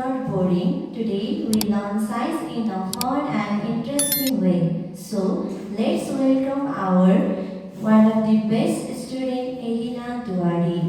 not boring. Today we learn science in a fun and interesting way. So let's welcome our one of the best student, Elina Duwadi.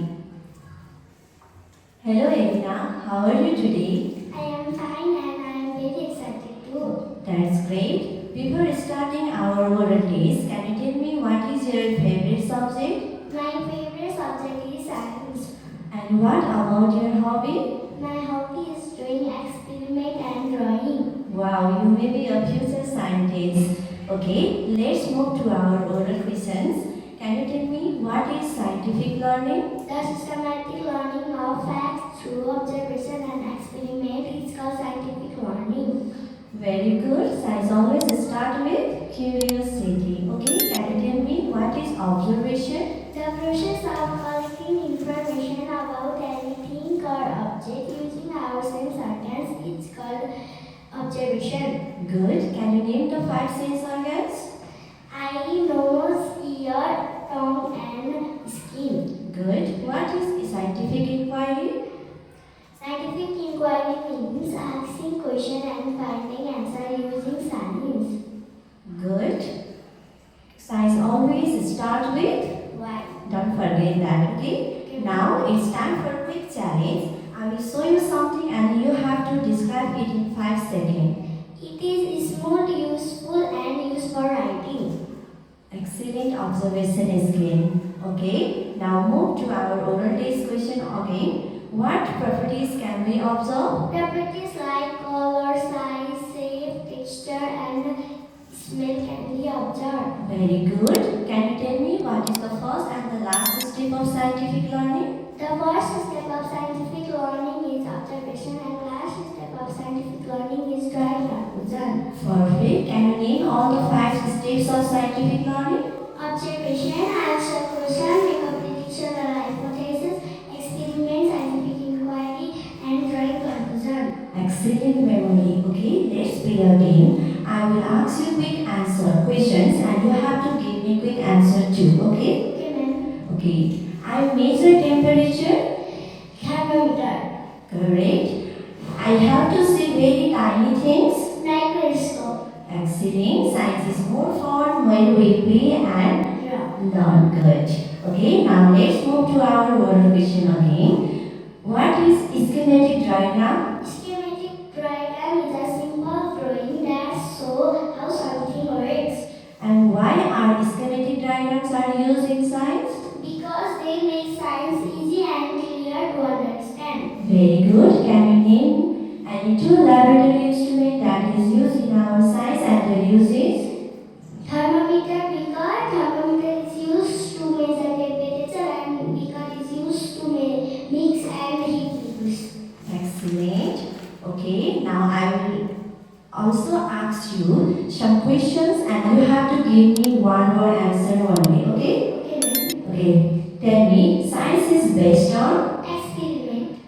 Hello Elina, how are you today? I am fine and I am very excited too. That's great. Before starting our oral test, can you tell me what is your favorite subject? My favorite subject is science. And what about your hobby? My hobby is doing experiment and drawing. Wow, you may be a future scientist. Okay, let's move to our oral questions. Can you tell me what is scientific learning? The systematic learning of facts through observation and experiment is called scientific learning. Very good. Science always start with curiosity. Okay, can you tell me what is observation? The process of collecting information about anything or object using our sense organs is called observation. Good. Can you name the five sense organs? Eye, nose, ear, tongue and skin. Good. What is scientific inquiry? Scientific inquiry means asking question and finding answer using science. Good. Science always start with? Why? Don't forget that, okay? Now it's time for a quick challenge. I will show you something and you have to describe it in 5 seconds. It is smooth, useful and used for writing. Excellent observation skill. Okay, now move to our oral test question again. What properties can we observe? Properties like color, size, shape, texture and smell can be observed. Very good. Can you tell me what is the first and the last step of scientific learning? The first step of scientific learning is observation and last step of scientific learning is drawing conclusion. Perfect. Can you name all the 5 steps of scientific learning? Observation, answer question, make a prediction or hypothesis, experiment, scientific inquiry, and drawing conclusion. Excellent memory. Okay, let's play a game. I will ask you quick answer questions and you have to give me quick answer too. Okay? Okay, ma'am. Okay. I measure temperature. Thermometer. Correct. I have to see very tiny things. Microscope. Excellent. Science is more fun when we play and Draw. learn. Good. Okay. Now let's move to our oral question again. What is schematic diagram? Schematic diagram is a simple drawing that shows how something works. And why are schematic diagrams are used in science? Because they make science easy and clear to understand. Very good. Can you name any 2 laboratory instrument that is used in our science and their uses? Thermometer, because thermometer is used to measure temperature and beaker is used to mix and heat liquids. Excellent. Okay, now I will also ask you some questions and you have to give me one word answer only, okay? Okay, ma'am. Okay, tell me, science is based on? Experiment.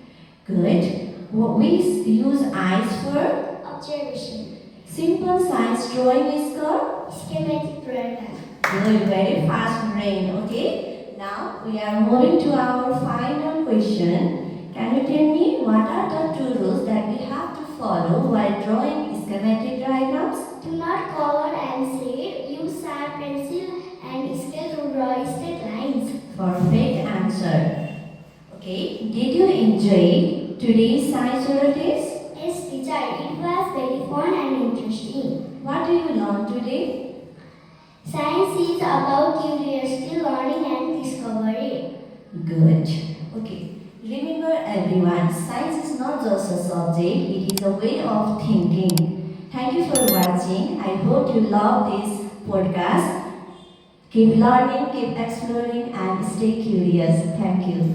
Good. We use eyes for? Observation. Simple science drawing is called? Schematic diagram. Good, very fast brain, okay? Now we are moving to our final question. Can you tell me what are the 2 rules that we have to follow while drawing schematic diagrams? Do not color and shade. Use sharp pencil and scale to draw straight lines. Perfect answer. Okay, did you enjoy today's science oral test? Yes, teacher, it was very fun and interesting. What do you learn today? Science is about curiosity, learning and discovery. Good. Okay. Remember everyone, science is not just a subject, it is a way of thinking. Thank you for watching. I hope you love this podcast. Keep learning, keep exploring and stay curious. Thank you.